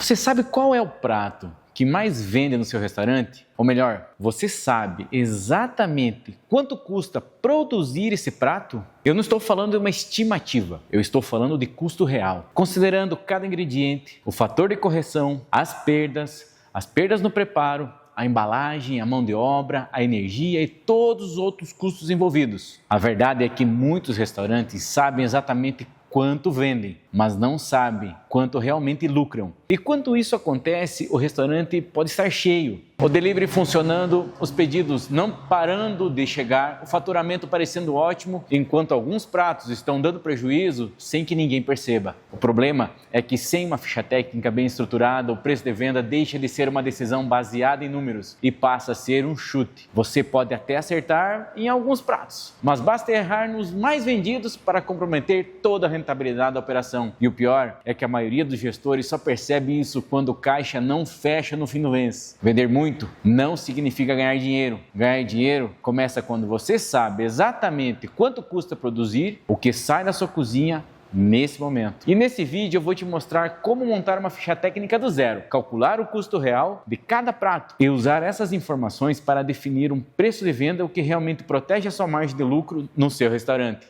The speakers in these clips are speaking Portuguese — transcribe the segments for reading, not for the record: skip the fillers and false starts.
Você sabe qual é o prato que mais vende no seu restaurante? Ou melhor, você sabe exatamente quanto custa produzir esse prato? Eu não estou falando de uma estimativa, eu estou falando de custo real, considerando cada ingrediente, o fator de correção, as perdas no preparo, a embalagem, a mão de obra, a energia e todos os outros custos envolvidos. A verdade é que muitos restaurantes sabem exatamente quanto vendem, mas não sabem quanto realmente lucram. E quando isso acontece, o restaurante pode estar cheio, o delivery funcionando, os pedidos não parando de chegar, o faturamento parecendo ótimo, enquanto alguns pratos estão dando prejuízo sem que ninguém perceba. O problema é que sem uma ficha técnica bem estruturada, o preço de venda deixa de ser uma decisão baseada em números e passa a ser um chute. Você pode até acertar em alguns pratos, mas basta errar nos mais vendidos para comprometer toda a rentabilidade da operação. E o pior é que a maioria dos gestores só percebe isso quando o caixa não fecha no fim do mês. Vender muito não significa ganhar dinheiro. Ganhar dinheiro começa quando você sabe exatamente quanto custa produzir o que sai da sua cozinha nesse momento. E nesse vídeo eu vou te mostrar como montar uma ficha técnica do zero, calcular o custo real de cada prato e usar essas informações para definir um preço de venda, o que realmente protege a sua margem de lucro no seu restaurante.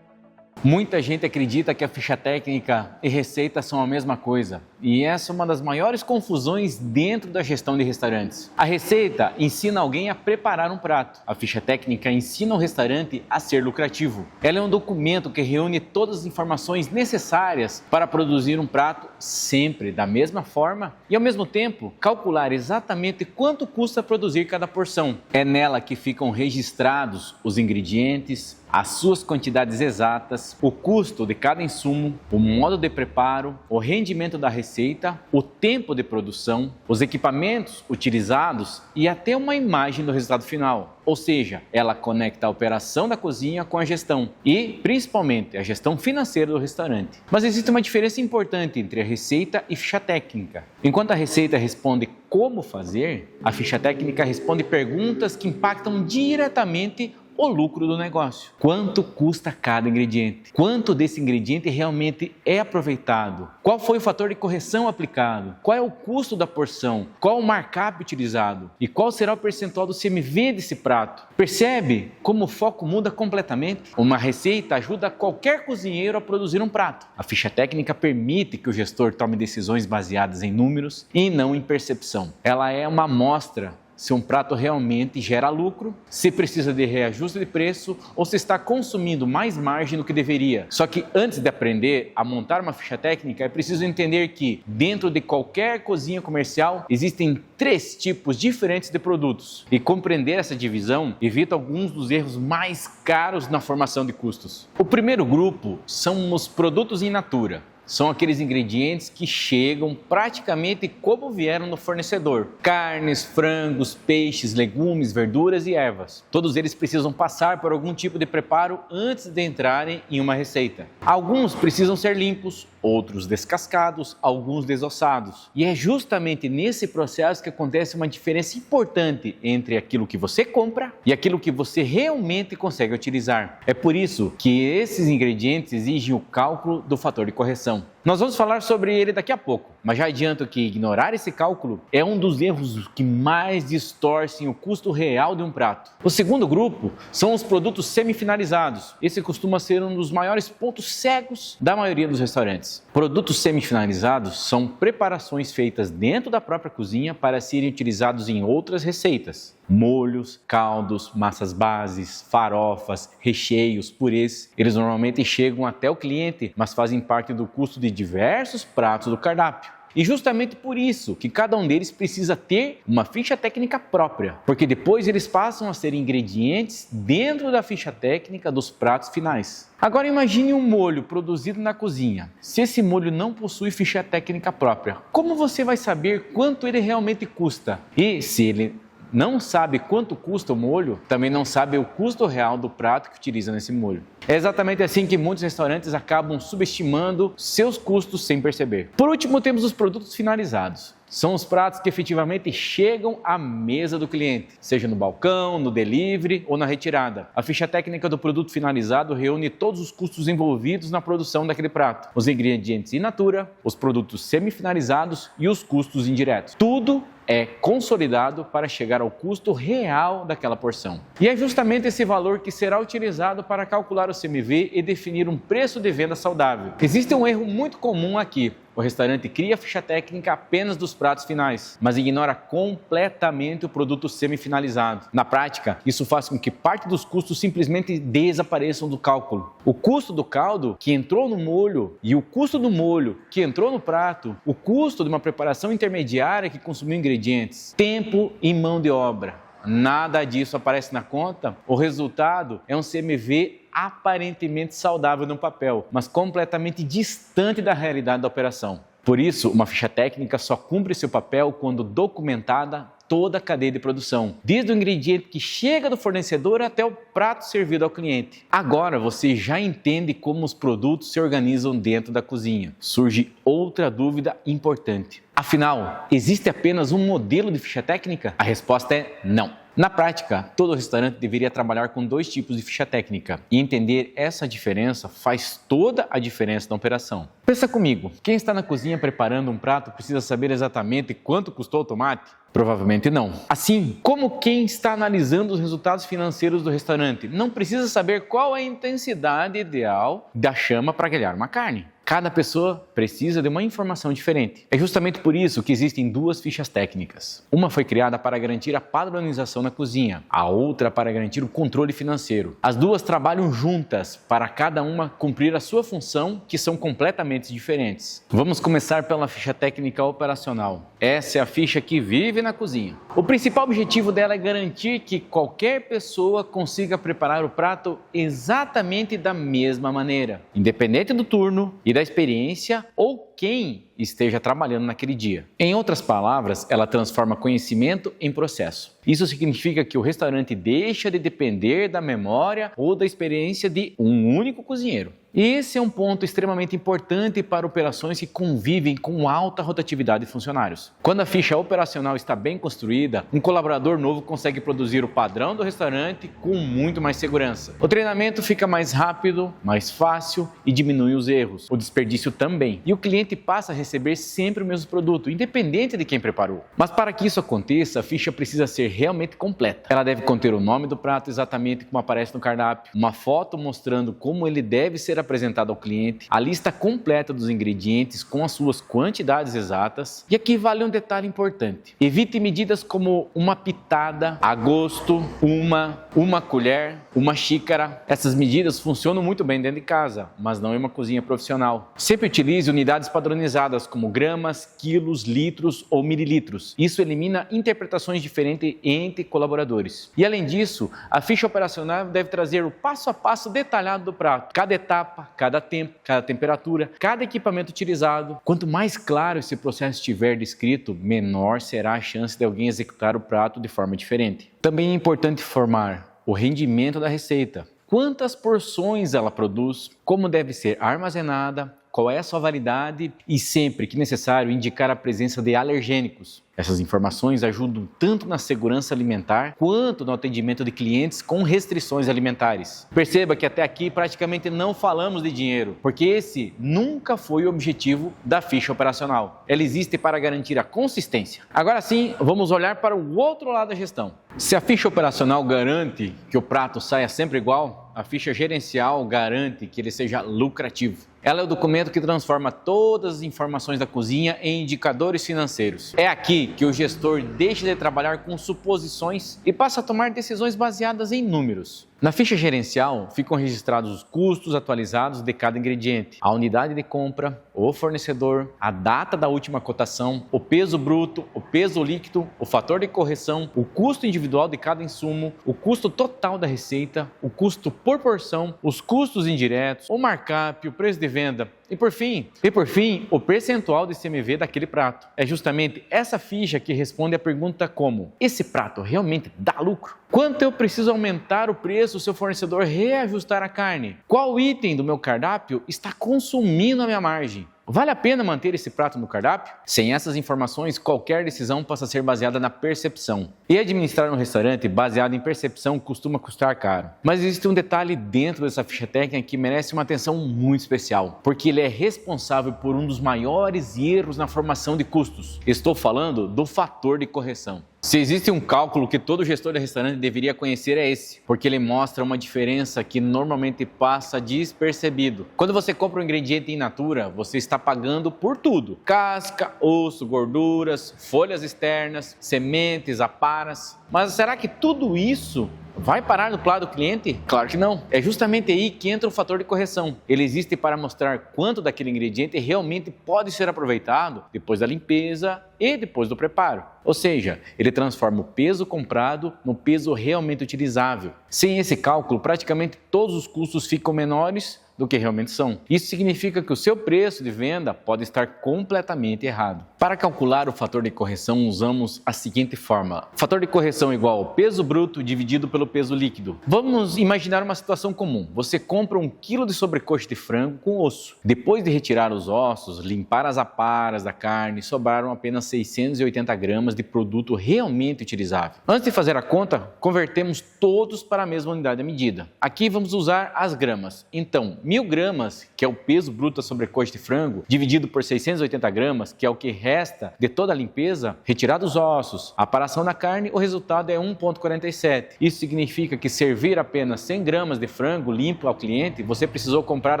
Muita gente acredita que a ficha técnica e receita são a mesma coisa, e essa é uma das maiores confusões dentro da gestão de restaurantes. A receita ensina alguém a preparar um prato, a ficha técnica ensina o restaurante a ser lucrativo. Ela é um documento que reúne todas as informações necessárias para produzir um prato sempre da mesma forma e, ao mesmo tempo, calcular exatamente quanto custa produzir cada porção. É nela que ficam registrados os ingredientes, as suas quantidades exatas, o custo de cada insumo, o modo de preparo, o rendimento da receita, o tempo de produção, os equipamentos utilizados e até uma imagem do resultado final. Ou seja, ela conecta a operação da cozinha com a gestão e, principalmente, a gestão financeira do restaurante. Mas existe uma diferença importante entre a receita e ficha técnica. Enquanto a receita responde como fazer, a ficha técnica responde perguntas que impactam diretamente o lucro do negócio. Quanto custa cada ingrediente? Quanto desse ingrediente realmente é aproveitado? Qual foi o fator de correção aplicado? Qual é o custo da porção? Qual o markup utilizado? E qual será o percentual do CMV desse prato? Percebe como o foco muda completamente? Uma receita ajuda qualquer cozinheiro a produzir um prato. A ficha técnica permite que o gestor tome decisões baseadas em números e não em percepção. Ela é uma amostra se um prato realmente gera lucro, se precisa de reajuste de preço ou se está consumindo mais margem do que deveria. Só que antes de aprender a montar uma ficha técnica, é preciso entender que dentro de qualquer cozinha comercial existem 3 tipos diferentes de produtos. E compreender essa divisão evita alguns dos erros mais caros na formação de custos. O primeiro grupo são os produtos in natura. São aqueles ingredientes que chegam praticamente como vieram no fornecedor. Carnes, frangos, peixes, legumes, verduras e ervas. Todos eles precisam passar por algum tipo de preparo antes de entrarem em uma receita. Alguns precisam ser limpos, outros descascados, alguns desossados. E é justamente nesse processo que acontece uma diferença importante entre aquilo que você compra e aquilo que você realmente consegue utilizar. É por isso que esses ingredientes exigem o cálculo do fator de correção. Nós vamos falar sobre ele daqui a pouco, mas já adianto que ignorar esse cálculo é um dos erros que mais distorcem o custo real de um prato. O segundo grupo são os produtos semifinalizados. Esse costuma ser um dos maiores pontos cegos da maioria dos restaurantes. Produtos semifinalizados são preparações feitas dentro da própria cozinha para serem utilizados em outras receitas. Molhos, caldos, massas bases, farofas, recheios, purês. Eles normalmente chegam até o cliente, mas fazem parte do custo de diversos pratos do cardápio. E justamente por isso que cada um deles precisa ter uma ficha técnica própria, porque depois eles passam a ser ingredientes dentro da ficha técnica dos pratos finais. Agora imagine um molho produzido na cozinha. Se esse molho não possui ficha técnica própria, como você vai saber quanto ele realmente custa? E se ele não sabe quanto custa o molho, também não sabe o custo real do prato que utiliza nesse molho. É exatamente assim que muitos restaurantes acabam subestimando seus custos sem perceber. Por último, temos os produtos finalizados. são os pratos que efetivamente chegam à mesa do cliente, seja no balcão, no delivery ou na retirada. A ficha técnica do produto finalizado reúne todos os custos envolvidos na produção daquele prato, os ingredientes in natura, os produtos semi-finalizados e os custos indiretos. Tudo é consolidado para chegar ao custo real daquela porção. E é justamente esse valor que será utilizado para calcular o CMV e definir um preço de venda saudável. Existe um erro muito comum aqui. O restaurante cria a ficha técnica apenas dos pratos finais, mas ignora completamente o produto semi-finalizado. Na prática, isso faz com que parte dos custos simplesmente desapareçam do cálculo. O custo do caldo que entrou no molho e o custo do molho que entrou no prato, o custo de uma preparação intermediária que consumiu ingredientes, tempo e mão de obra. Nada disso aparece na conta. O resultado é um CMV aparentemente saudável no papel, mas completamente distante da realidade da operação. Por isso, uma ficha técnica só cumpre seu papel quando documentada toda a cadeia de produção, desde o ingrediente que chega do fornecedor até o prato servido ao cliente. Agora você já entende como os produtos se organizam dentro da cozinha. Surge outra dúvida importante. Afinal, existe apenas um modelo de ficha técnica? A resposta é não. Na prática, todo restaurante deveria trabalhar com 2 tipos de ficha técnica e entender essa diferença faz toda a diferença na operação. Pensa comigo, quem está na cozinha preparando um prato precisa saber exatamente quanto custou o tomate? Provavelmente não. Assim como quem está analisando os resultados financeiros do restaurante não precisa saber qual é a intensidade ideal da chama para grelhar uma carne. Cada pessoa precisa de uma informação diferente. É justamente por isso que existem 2 fichas técnicas. Uma foi criada para garantir a padronização na cozinha, a outra para garantir o controle financeiro. As 2 trabalham juntas para cada uma cumprir a sua função, que são completamente diferentes. Vamos começar pela ficha técnica operacional. Essa é a ficha que vive na cozinha. O principal objetivo dela é garantir que qualquer pessoa consiga preparar o prato exatamente da mesma maneira, independente do turno e da experiência ou quem esteja trabalhando naquele dia. Em outras palavras, ela transforma conhecimento em processo. Isso significa que o restaurante deixa de depender da memória ou da experiência de um único cozinheiro. Esse é um ponto extremamente importante para operações que convivem com alta rotatividade de funcionários. Quando a ficha operacional está bem construída, um colaborador novo consegue produzir o padrão do restaurante com muito mais segurança. O treinamento fica mais rápido, mais fácil e diminui os erros. O desperdício também. E o cliente passa a receber sempre o mesmo produto, independente de quem preparou. Mas para que isso aconteça, a ficha precisa ser realmente completa. Ela deve conter o nome do prato exatamente como aparece no cardápio, uma foto mostrando como ele deve ser apresentado ao cliente, a lista completa dos ingredientes com as suas quantidades exatas. E aqui vale um detalhe importante. Evite medidas como uma pitada, a gosto, uma colher, uma xícara. Essas medidas funcionam muito bem dentro de casa, mas não em uma cozinha profissional. Sempre utilize unidades padronizadas como gramas, quilos, litros ou mililitros. Isso elimina interpretações diferentes entre colaboradores. E além disso, a ficha operacional deve trazer o passo a passo detalhado do prato, cada etapa, cada tempo, cada temperatura, cada equipamento utilizado. Quanto mais claro esse processo estiver descrito, menor será a chance de alguém executar o prato de forma diferente. Também é importante informar o rendimento da receita. Quantas porções ela produz, como deve ser armazenada, qual é a sua validade e, sempre que necessário, indicar a presença de alergênicos. Essas informações ajudam tanto na segurança alimentar quanto no atendimento de clientes com restrições alimentares. Perceba que até aqui praticamente não falamos de dinheiro, porque esse nunca foi o objetivo da ficha operacional. Ela existe para garantir a consistência. Agora sim, vamos olhar para o outro lado da gestão. Se a ficha operacional garante que o prato saia sempre igual, a ficha gerencial garante que ele seja lucrativo. Ela é o documento que transforma todas as informações da cozinha em indicadores financeiros. É aqui que o gestor deixa de trabalhar com suposições e passa a tomar decisões baseadas em números. Na ficha gerencial ficam registrados os custos atualizados de cada ingrediente, a unidade de compra, o fornecedor, a data da última cotação, o peso bruto, o peso líquido, o fator de correção, o custo individual de cada insumo, o custo total da receita, o custo por porção, os custos indiretos, o markup, o preço de venda e por fim, o percentual de CMV daquele prato. É justamente essa ficha que responde a pergunta como: esse prato realmente dá lucro? Quanto eu preciso aumentar o preço se o fornecedor reajustar a carne? Qual item do meu cardápio está consumindo a minha margem? Vale a pena manter esse prato no cardápio? Sem essas informações, qualquer decisão passa a ser baseada na percepção. E administrar um restaurante baseado em percepção costuma custar caro. Mas existe um detalhe dentro dessa ficha técnica que merece uma atenção muito especial, porque ele é responsável por um dos maiores erros na formação de custos. Estou falando do fator de correção. Se existe um cálculo que todo gestor de restaurante deveria conhecer é esse, porque ele mostra uma diferença que normalmente passa despercebido. Quando você compra um ingrediente in natura, você está pagando por tudo: casca, osso, gorduras, folhas externas, sementes, aparas. Mas será que tudo isso vai parar no prato do cliente? Claro que não. É justamente aí que entra o fator de correção. Ele existe para mostrar quanto daquele ingrediente realmente pode ser aproveitado depois da limpeza e depois do preparo. Ou seja, ele transforma o peso comprado no peso realmente utilizável. Sem esse cálculo, praticamente todos os custos ficam menores do que realmente são. Isso significa que o seu preço de venda pode estar completamente errado. Para calcular o fator de correção, usamos a seguinte fórmula: fator de correção igual ao peso bruto dividido pelo peso líquido. Vamos imaginar uma situação comum. Você compra 1 kg de sobrecoxa de frango com osso. Depois de retirar os ossos, limpar as aparas da carne, sobraram apenas 680 gramas de produto realmente utilizável. Antes de fazer a conta, convertemos todos para a mesma unidade de medida. Aqui vamos usar as gramas. Então, 1.000 gramas, que é o peso bruto da sobrecoxa de frango, dividido por 680 gramas, que é o que resta de toda a limpeza, retirados os ossos, a aparação da carne, o resultado é 1,47. Isso significa que servir apenas 100 gramas de frango limpo ao cliente, você precisou comprar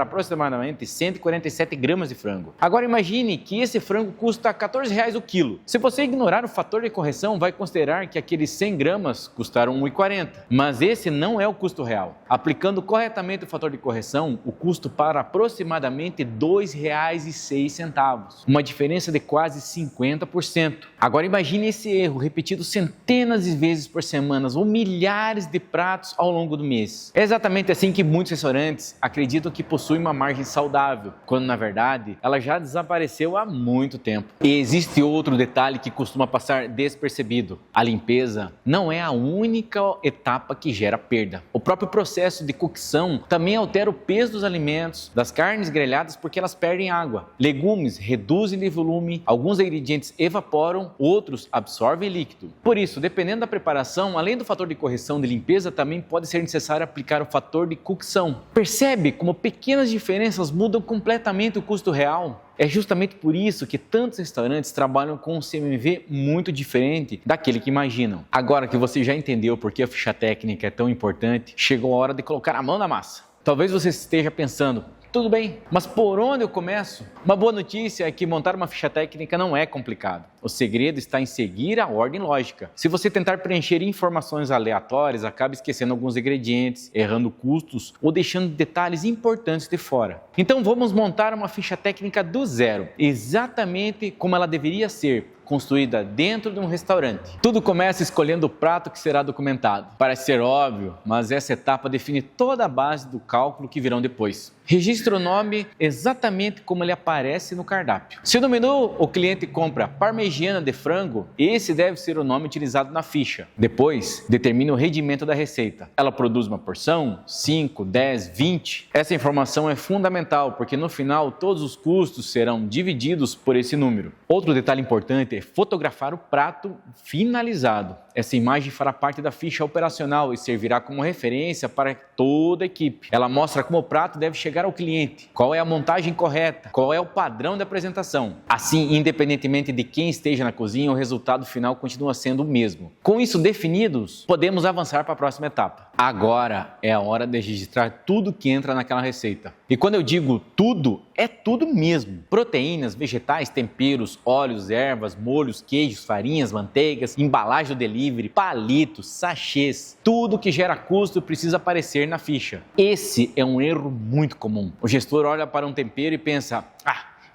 aproximadamente 147 gramas de frango. Agora imagine que esse frango custa R$14 o quilo. Se você ignorar o fator de correção, vai considerar que aqueles 100 gramas custaram R$1,40. Mas esse não é o custo real. Aplicando corretamente o fator de correção, o custo para aproximadamente R$2,06, uma diferença de quase 50%. Agora imagine esse erro repetido centenas de vezes por semana ou milhares de pratos ao longo do mês. É exatamente assim que muitos restaurantes acreditam que possuem uma margem saudável, quando na verdade ela já desapareceu há muito tempo. E existe outro detalhe que costuma passar despercebido: a limpeza não é a única etapa que gera perda. O próprio processo de cocção também altera o peso dos alimentos, das carnes grelhadas, porque elas perdem água. Legumes reduzem de volume, alguns ingredientes evaporam, outros absorvem líquido. Por isso, dependendo da preparação, além do fator de correção de limpeza, também pode ser necessário aplicar o fator de cocção. Percebe como pequenas diferenças mudam completamente o custo real? É justamente por isso que tantos restaurantes trabalham com um CMV muito diferente daquele que imaginam. Agora que você já entendeu por que a ficha técnica é tão importante, chegou a hora de colocar a mão na massa. Talvez você esteja pensando: tudo bem, mas por onde eu começo? Uma boa notícia é que montar uma ficha técnica não é complicado. O segredo está em seguir a ordem lógica. Se você tentar preencher informações aleatórias, acaba esquecendo alguns ingredientes, errando custos ou deixando detalhes importantes de fora. Então vamos montar uma ficha técnica do zero, exatamente como ela deveria ser, construída dentro de um restaurante. Tudo começa escolhendo o prato que será documentado. Parece ser óbvio, mas essa etapa define toda a base do cálculo que virão depois. Registre o nome exatamente como ele aparece no cardápio. Se no menu o cliente compra parmegiana de frango, esse deve ser o nome utilizado na ficha. Depois, determine o rendimento da receita. Ela produz uma porção? 5, 10, 20? Essa informação é fundamental, porque no final todos os custos serão divididos por esse número. Outro detalhe importante é fotografar o prato finalizado. Essa imagem fará parte da ficha operacional e servirá como referência para toda a equipe. Ela mostra como o prato deve chegar ao cliente, qual é a montagem correta, qual é o padrão de apresentação. Assim, independentemente de quem esteja na cozinha, o resultado final continua sendo o mesmo. Com isso definidos, podemos avançar para a próxima etapa. Agora é a hora de registrar tudo que entra naquela receita. E quando eu digo tudo, é tudo mesmo. Proteínas, vegetais, temperos, óleos, ervas, molhos, queijos, farinhas, manteigas, embalagem do delivery, palitos, sachês. Tudo que gera custo precisa aparecer na ficha. Esse é um erro muito comum. O gestor olha para um tempero e pensa: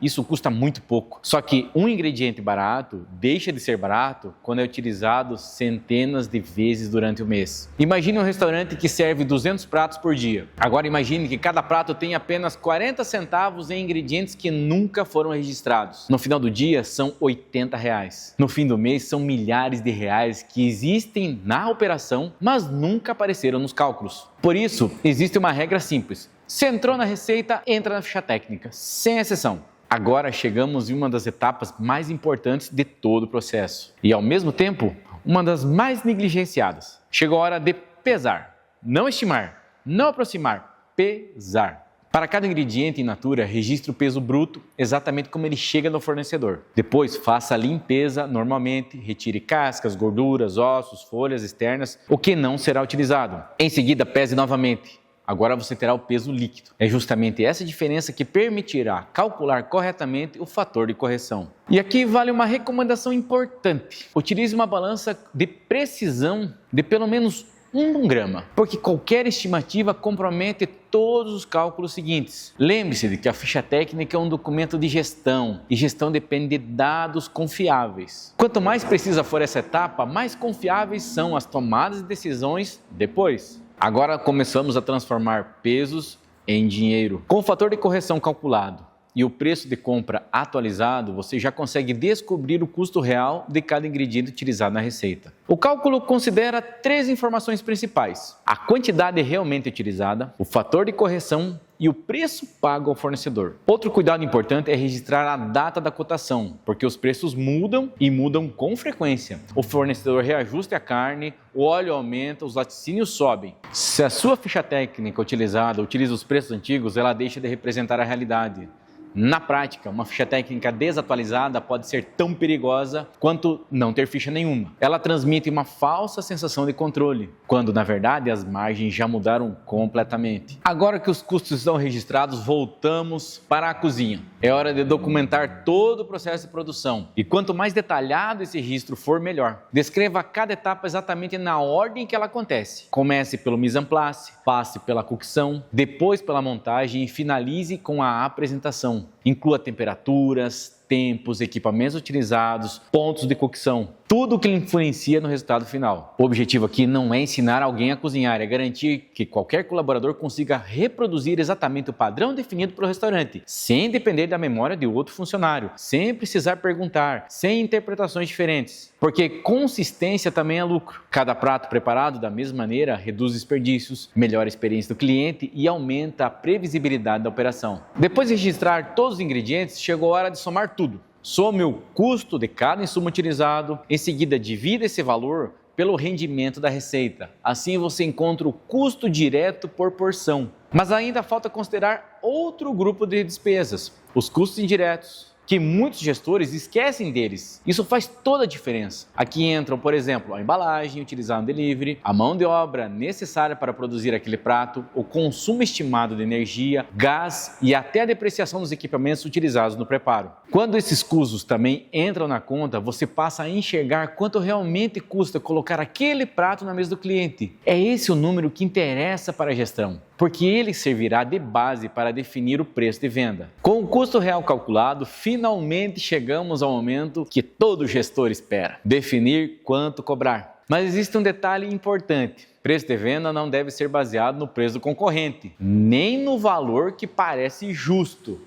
isso custa muito pouco. Só que um ingrediente barato deixa de ser barato quando é utilizado centenas de vezes durante o mês. Imagine um restaurante que serve 200 pratos por dia. Agora imagine que cada prato tem apenas 40 centavos em ingredientes que nunca foram registrados. No final do dia são R$80. No fim do mês são milhares de reais que existem na operação, mas nunca apareceram nos cálculos. Por isso, existe uma regra simples. Se entrou na receita, entra na ficha técnica, sem exceção. Agora chegamos em uma das etapas mais importantes de todo o processo e, ao mesmo tempo, uma das mais negligenciadas. Chegou a hora de pesar, não estimar, não aproximar, pesar. Para cada ingrediente in natura, registre o peso bruto exatamente como ele chega no fornecedor. Depois, faça a limpeza normalmente, retire cascas, gorduras, ossos, folhas externas, o que não será utilizado. Em seguida, pese novamente. Agora você terá o peso líquido. É justamente essa diferença que permitirá calcular corretamente o fator de correção. E aqui vale uma recomendação importante. Utilize uma balança de precisão de pelo menos 1 grama, porque qualquer estimativa compromete todos os cálculos seguintes. Lembre-se de que a ficha técnica é um documento de gestão, e gestão depende de dados confiáveis. Quanto mais precisa for essa etapa, mais confiáveis são as tomadas de decisões depois. Agora começamos a transformar pesos em dinheiro. Com o fator de correção calculado e o preço de compra atualizado, você já consegue descobrir o custo real de cada ingrediente utilizado na receita. O cálculo considera 3 informações principais: a quantidade realmente utilizada, o fator de correção e o preço pago ao fornecedor. Outro cuidado importante é registrar a data da cotação, porque os preços mudam e mudam com frequência. O fornecedor reajusta a carne, o óleo aumenta, os laticínios sobem. Se a sua ficha técnica utilizada utiliza os preços antigos, ela deixa de representar a realidade. Na prática, uma ficha técnica desatualizada pode ser tão perigosa quanto não ter ficha nenhuma. Ela transmite uma falsa sensação de controle, quando na verdade as margens já mudaram completamente. Agora que os custos estão registrados, voltamos para a cozinha. É hora de documentar todo o processo de produção. E quanto mais detalhado esse registro for, melhor. Descreva cada etapa exatamente na ordem que ela acontece. Comece pelo mise en place, passe pela cocção, depois pela montagem e finalize com a apresentação. Inclua temperaturas, tempos, equipamentos utilizados, pontos de cocção, tudo o que influencia no resultado final. O objetivo aqui não é ensinar alguém a cozinhar, é garantir que qualquer colaborador consiga reproduzir exatamente o padrão definido pelo restaurante, sem depender da memória de outro funcionário, sem precisar perguntar, sem interpretações diferentes. Porque consistência também é lucro. Cada prato preparado da mesma maneira reduz desperdícios, melhora a experiência do cliente e aumenta a previsibilidade da operação. Depois de registrar todos os ingredientes, chegou a hora de somar tudo. Some o custo de cada insumo utilizado, em seguida divida esse valor pelo rendimento da receita. Assim você encontra o custo direto por porção. Mas ainda falta considerar outro grupo de despesas, os custos indiretos, que muitos gestores esquecem deles. Isso faz toda a diferença. Aqui entram, por exemplo, a embalagem utilizada no delivery, a mão de obra necessária para produzir aquele prato, o consumo estimado de energia, gás e até a depreciação dos equipamentos utilizados no preparo. Quando esses custos também entram na conta, você passa a enxergar quanto realmente custa colocar aquele prato na mesa do cliente. É esse o número que interessa para a gestão, porque ele servirá de base para definir o preço de venda. Com o custo real calculado, finalmente chegamos ao momento que todo gestor espera: definir quanto cobrar. Mas existe um detalhe importante: preço de venda não deve ser baseado no preço do concorrente, nem no valor que parece justo,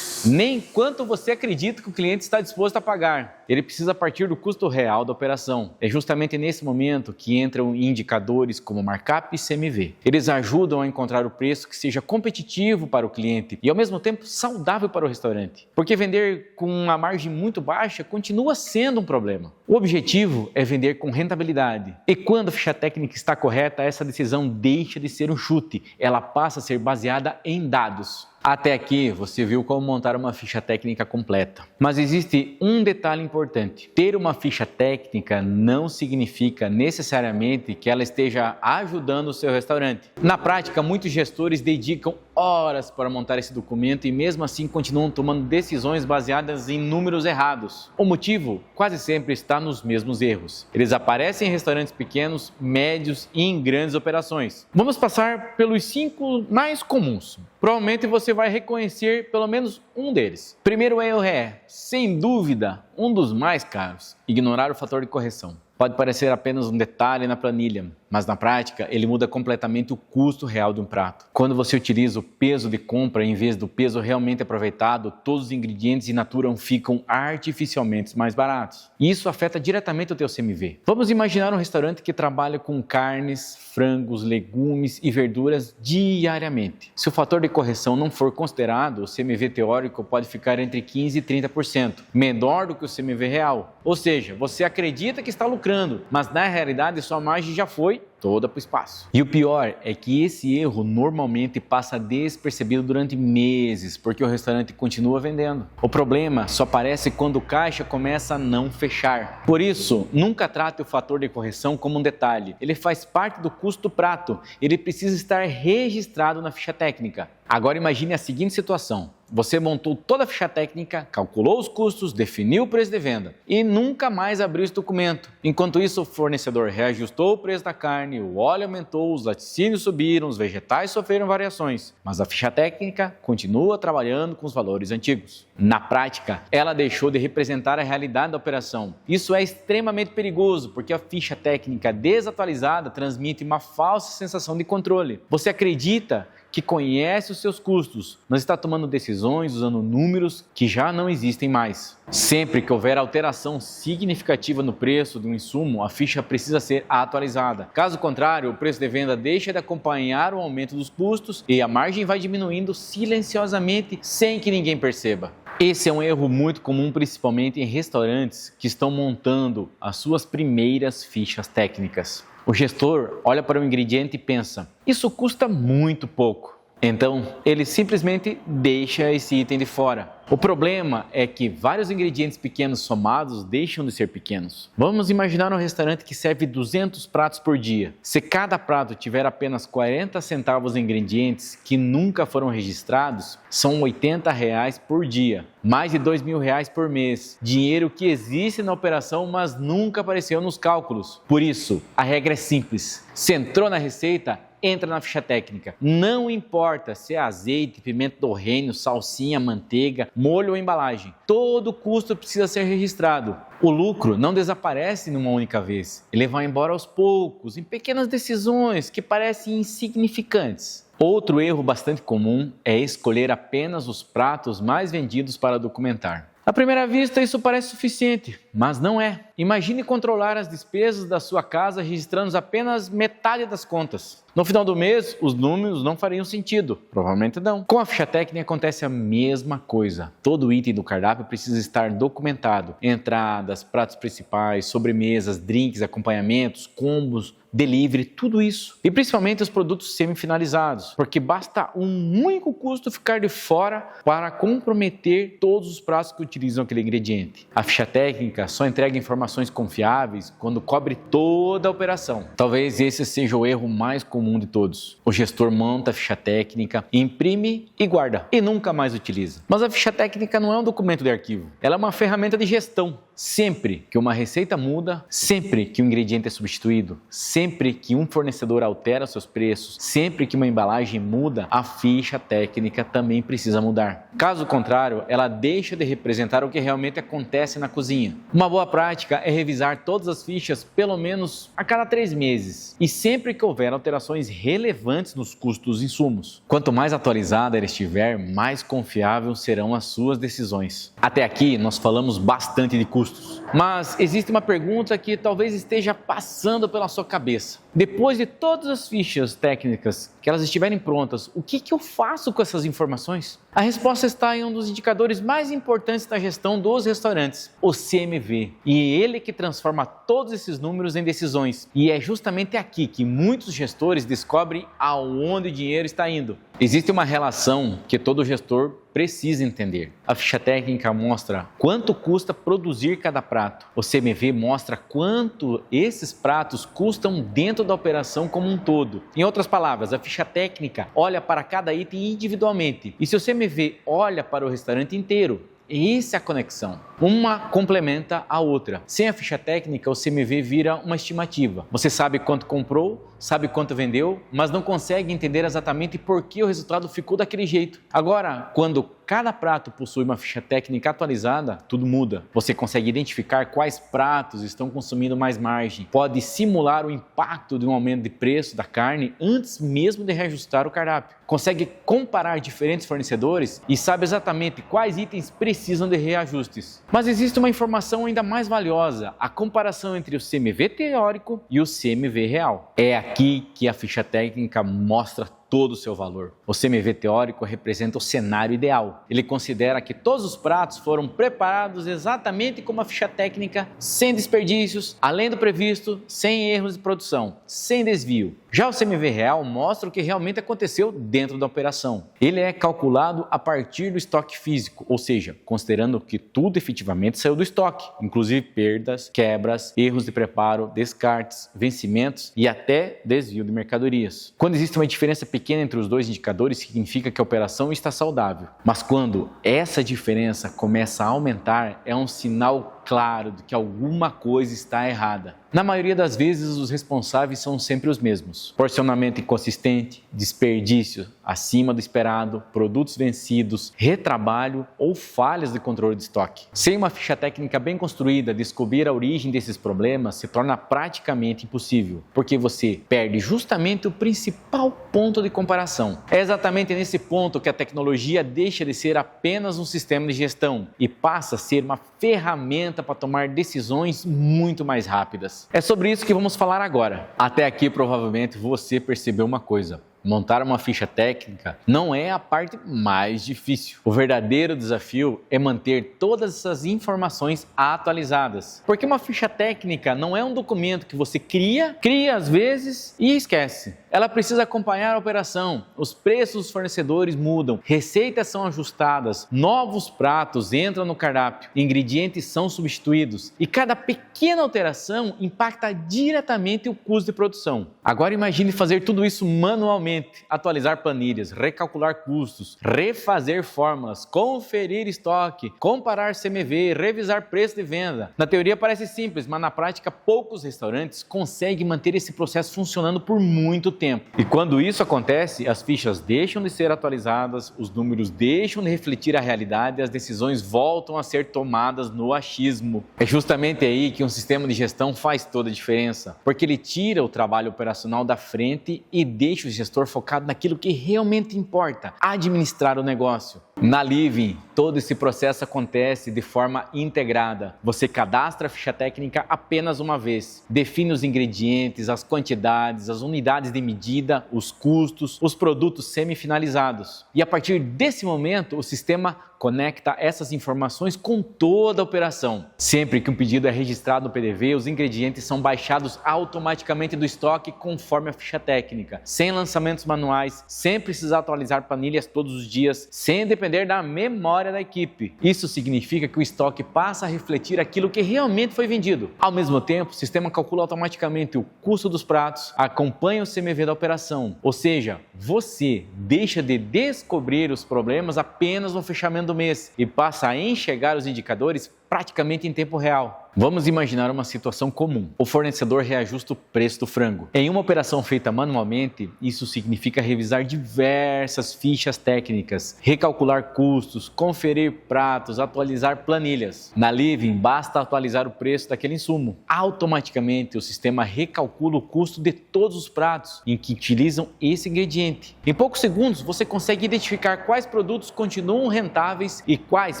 nem quanto você acredita que o cliente está disposto a pagar. Ele precisa partir do custo real da operação. É justamente nesse momento que entram indicadores como markup e CMV. Eles ajudam a encontrar o preço que seja competitivo para o cliente e ao mesmo tempo saudável para o restaurante. Porque vender com uma margem muito baixa continua sendo um problema. O objetivo é vender com rentabilidade. E quando a ficha técnica está correta, essa decisão deixa de ser um chute. Ela passa a ser baseada em dados. Até aqui você viu como montar uma ficha técnica completa. Mas existe um detalhe importante: ter uma ficha técnica não significa necessariamente que ela esteja ajudando o seu restaurante. Na prática, muitos gestores dedicam horas para montar esse documento e mesmo assim continuam tomando decisões baseadas em números errados. O motivo quase sempre está nos mesmos erros. Eles aparecem em restaurantes pequenos, médios e em grandes operações. Vamos passar pelos 5 mais comuns. Provavelmente você vai reconhecer pelo menos um deles. Primeiro erro é, sem dúvida, um dos mais caros: ignorar o fator de correção. pode parecer apenas um detalhe na planilha, mas na prática ele muda completamente o custo real de um prato. Quando você utiliza o peso de compra em vez do peso realmente aproveitado, todos os ingredientes in natura ficam artificialmente mais baratos. E isso afeta diretamente o teu CMV. Vamos imaginar um restaurante que trabalha com carnes, frangos, legumes e verduras diariamente. Se o fator de correção não for considerado, o CMV teórico pode ficar entre 15% e 30%, menor do que o CMV real. Ou seja, você acredita que está lucrando, mas na realidade sua margem já foi toda para o espaço. E o pior é que esse erro normalmente passa despercebido durante meses, porque o restaurante continua vendendo. O problema só aparece quando o caixa começa a não fechar. Por isso, nunca trate o fator de correção como um detalhe. Ele faz parte do custo do prato. Ele precisa estar registrado na ficha técnica. Agora imagine a seguinte situação. Você montou toda a ficha técnica, calculou os custos, definiu o preço de venda e nunca mais abriu esse documento. Enquanto isso, o fornecedor reajustou o preço da carne, o óleo aumentou, os laticínios subiram, os vegetais sofreram variações, mas a ficha técnica continua trabalhando com os valores antigos. Na prática, ela deixou de representar a realidade da operação. Isso é extremamente perigoso, porque a ficha técnica desatualizada transmite uma falsa sensação de controle. Você acredita que conhece os seus custos, mas está tomando decisões usando números que já não existem mais. Sempre que houver alteração significativa no preço de um insumo, a ficha precisa ser atualizada. Caso contrário, o preço de venda deixa de acompanhar o aumento dos custos e a margem vai diminuindo silenciosamente sem que ninguém perceba. Esse é um erro muito comum, principalmente em restaurantes que estão montando as suas primeiras fichas técnicas. O gestor olha para o ingrediente e pensa, isso custa muito pouco. Então, ele simplesmente deixa esse item de fora. O problema é que vários ingredientes pequenos somados deixam de ser pequenos. Vamos imaginar um restaurante que serve 200 pratos por dia. Se cada prato tiver apenas 40 centavos em ingredientes que nunca foram registrados, são R$80 por dia. Mais de R$2.000 por mês. Dinheiro que existe na operação, mas nunca apareceu nos cálculos. Por isso, a regra é simples. Se entrou na receita, entra na ficha técnica. Não importa se é azeite, pimenta do reino, salsinha, manteiga, molho ou embalagem. Todo custo precisa ser registrado. O lucro não desaparece numa única vez. Ele vai embora aos poucos, em pequenas decisões que parecem insignificantes. Outro erro bastante comum é escolher apenas os pratos mais vendidos para documentar. À primeira vista, isso parece suficiente, mas não é. Imagine controlar as despesas da sua casa registrando apenas metade das contas. No final do mês, os números não fariam sentido. Provavelmente não. Com a ficha técnica acontece a mesma coisa. Todo item do cardápio precisa estar documentado. Entradas, pratos principais, sobremesas, drinks, acompanhamentos, combos, delivery, tudo isso. E principalmente os produtos semi-finalizados, porque basta um único custo ficar de fora para comprometer todos os pratos que utilizam aquele ingrediente. A ficha técnica só entrega informações confiáveis quando cobre toda a operação. Talvez esse seja o erro mais comum de todos. O gestor monta a ficha técnica, imprime e guarda, e nunca mais utiliza. Mas a ficha técnica não é um documento de arquivo, ela é uma ferramenta de gestão. Sempre que uma receita muda, sempre que um ingrediente é substituído, sempre que um fornecedor altera seus preços, sempre que uma embalagem muda, a ficha técnica também precisa mudar. Caso contrário, ela deixa de representar o que realmente acontece na cozinha. Uma boa prática é revisar todas as fichas pelo menos a cada 3 meses e sempre que houver alterações relevantes nos custos dos insumos. Quanto mais atualizada ela estiver, mais confiável serão as suas decisões. Até aqui nós falamos bastante de custos. Mas existe uma pergunta que talvez esteja passando pela sua cabeça. Depois de todas as fichas técnicas que elas estiverem prontas, o que eu faço com essas informações? A resposta está em um dos indicadores mais importantes da gestão dos restaurantes, o CMV. E é ele que transforma todos esses números em decisões. E é justamente aqui que muitos gestores descobrem aonde o dinheiro está indo. Existe uma relação que todo gestor precisa entender. A ficha técnica mostra quanto custa produzir cada prato. O CMV mostra quanto esses pratos custam dentro da operação como um todo. Em outras palavras, a ficha técnica olha para cada item individualmente. E se o CMV olha para o restaurante inteiro, essa é a conexão. Uma complementa a outra. Sem a ficha técnica, o CMV vira uma estimativa. Você sabe quanto comprou, sabe quanto vendeu, mas não consegue entender exatamente por que o resultado ficou daquele jeito. Agora, quando cada prato possui uma ficha técnica atualizada, tudo muda. Você consegue identificar quais pratos estão consumindo mais margem, pode simular o impacto de um aumento de preço da carne antes mesmo de reajustar o cardápio. Consegue comparar diferentes fornecedores e sabe exatamente quais itens precisam de reajustes. Mas existe uma informação ainda mais valiosa, a comparação entre o CMV teórico e o CMV real. É aqui que a ficha técnica mostra todo o seu valor. O CMV teórico representa o cenário ideal. Ele considera que todos os pratos foram preparados exatamente como a ficha técnica, sem desperdícios, além do previsto, sem erros de produção, sem desvio. Já o CMV real mostra o que realmente aconteceu dentro da operação. Ele é calculado a partir do estoque físico, ou seja, considerando que tudo efetivamente saiu do estoque, inclusive perdas, quebras, erros de preparo, descartes, vencimentos e até desvio de mercadorias. Quando existe uma diferença pequena entre os dois indicadores, significa que a operação está saudável. Mas quando essa diferença começa a aumentar, é um sinal claro de que alguma coisa está errada. Na maioria das vezes, os responsáveis são sempre os mesmos. Porcionamento inconsistente, desperdício acima do esperado, produtos vencidos, retrabalho ou falhas de controle de estoque. Sem uma ficha técnica bem construída, descobrir a origem desses problemas se torna praticamente impossível, porque você perde justamente o principal ponto de comparação. É exatamente nesse ponto que a tecnologia deixa de ser apenas um sistema de gestão e passa a ser uma ferramenta para tomar decisões muito mais rápidas. É sobre isso que vamos falar agora. Até aqui, provavelmente, você percebeu uma coisa. Montar uma ficha técnica não é a parte mais difícil. O verdadeiro desafio é manter todas essas informações atualizadas. Porque uma ficha técnica não é um documento que você cria às vezes e esquece. Ela precisa acompanhar a operação, os preços dos fornecedores mudam, receitas são ajustadas, novos pratos entram no cardápio, ingredientes são substituídos e cada pequena alteração impacta diretamente o custo de produção. Agora imagine fazer tudo isso manualmente. Atualizar planilhas, recalcular custos, refazer fórmulas, conferir estoque, comparar CMV, revisar preço de venda. Na teoria parece simples, mas na prática poucos restaurantes conseguem manter esse processo funcionando por muito tempo. E quando isso acontece, as fichas deixam de ser atualizadas, os números deixam de refletir a realidade e as decisões voltam a ser tomadas no achismo. É justamente aí que um sistema de gestão faz toda a diferença, porque ele tira o trabalho operacional da frente e deixa o gestor focado naquilo que realmente importa, administrar o negócio. Na Living, todo esse processo acontece de forma integrada. Você cadastra a ficha técnica apenas uma vez, define os ingredientes, as quantidades, as unidades de medida, os custos, os produtos semi-finalizados. E a partir desse momento, o sistema conecta essas informações com toda a operação. Sempre que um pedido é registrado no PDV, os ingredientes são baixados automaticamente do estoque conforme a ficha técnica, sem lançamentos manuais, sem precisar atualizar planilhas todos os dias, sem depender da memória da equipe. Isso significa que o estoque passa a refletir aquilo que realmente foi vendido. Ao mesmo tempo, o sistema calcula automaticamente o custo dos pratos, acompanha o CMV da operação, ou seja, você deixa de descobrir os problemas apenas no fechamento do mês e passa a enxergar os indicadores praticamente em tempo real. Vamos imaginar uma situação comum. O fornecedor reajusta o preço do frango. Em uma operação feita manualmente, isso significa revisar diversas fichas técnicas, recalcular custos, conferir pratos, atualizar planilhas. Na Living, basta atualizar o preço daquele insumo. Automaticamente, o sistema recalcula o custo de todos os pratos em que utilizam esse ingrediente. Em poucos segundos, você consegue identificar quais produtos continuam rentáveis e quais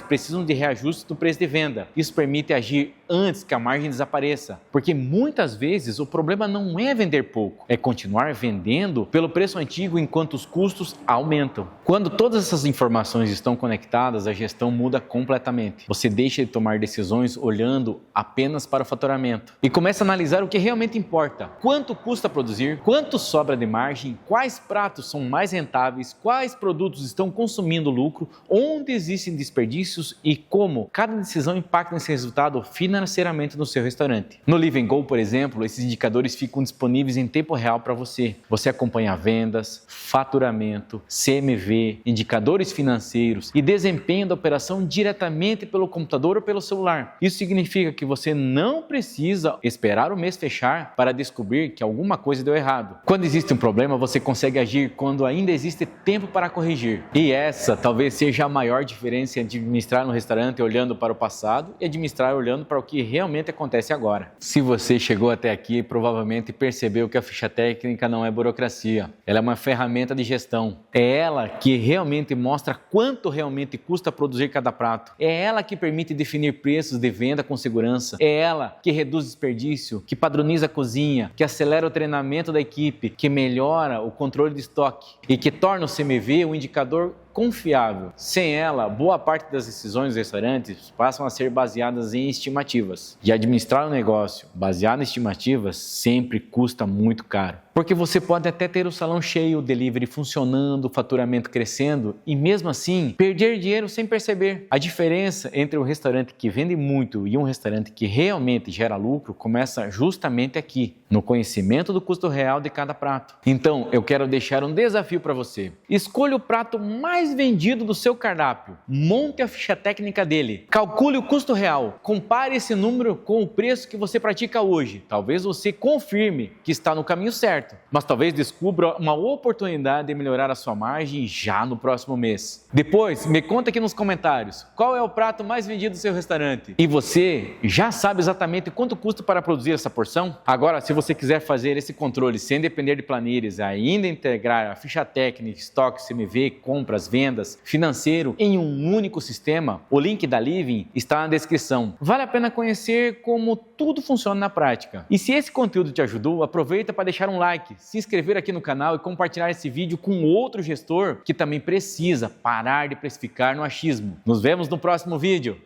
precisam de reajuste do preço de venda. Isso permite agir antes que a margem desapareça, porque muitas vezes o problema não é vender pouco, é continuar vendendo pelo preço antigo enquanto os custos aumentam. Quando todas essas informações estão conectadas, a gestão muda completamente. Você deixa de tomar decisões olhando apenas para o faturamento e começa a analisar o que realmente importa. Quanto custa produzir, quanto sobra de margem, quais pratos são mais rentáveis, quais produtos estão consumindo lucro, onde existem desperdícios e como cada decisão impacta nesse resultado financeiro financeiramente no seu restaurante. No Live & Go, por exemplo, esses indicadores ficam disponíveis em tempo real para você. Você acompanha vendas, faturamento, CMV, indicadores financeiros e desempenho da operação diretamente pelo computador ou pelo celular. Isso significa que você não precisa esperar o mês fechar para descobrir que alguma coisa deu errado. Quando existe um problema, você consegue agir quando ainda existe tempo para corrigir. E essa talvez seja a maior diferença entre administrar no restaurante olhando para o passado e administrar olhando para o que realmente acontece agora. Se você chegou até aqui, provavelmente percebeu que a ficha técnica não é burocracia. Ela é uma ferramenta de gestão. É ela que realmente mostra quanto realmente custa produzir cada prato. É ela que permite definir preços de venda com segurança. É ela que reduz desperdício, que padroniza a cozinha, que acelera o treinamento da equipe, que melhora o controle de estoque e que torna o CMV um indicador confiável. Sem ela, boa parte das decisões dos restaurantes passam a ser baseadas em estimativas. E administrar um negócio baseado em estimativas sempre custa muito caro. Porque você pode até ter o salão cheio, o delivery funcionando, o faturamento crescendo e mesmo assim perder dinheiro sem perceber. A diferença entre um restaurante que vende muito e um restaurante que realmente gera lucro começa justamente aqui, no conhecimento do custo real de cada prato. Então, eu quero deixar um desafio para você. Escolha o prato mais vendido do seu cardápio, monte a ficha técnica dele, calcule o custo real, compare esse número com o preço que você pratica hoje. Talvez você confirme que está no caminho certo, mas talvez descubra uma oportunidade de melhorar a sua margem já no próximo mês. Depois, me conta aqui nos comentários qual é o prato mais vendido do seu restaurante. E você já sabe exatamente quanto custa para produzir essa porção? Agora, se você quiser fazer esse controle sem depender de planilhas, ainda integrar a ficha técnica, estoque, CMV, compras, vendas, financeiro em um único sistema, o link da Living está na descrição. Vale a pena conhecer como tudo funciona na prática. E se esse conteúdo te ajudou, aproveita para deixar um like, se inscrever aqui no canal e compartilhar esse vídeo com outro gestor que também precisa parar de precificar no achismo. Nos vemos no próximo vídeo.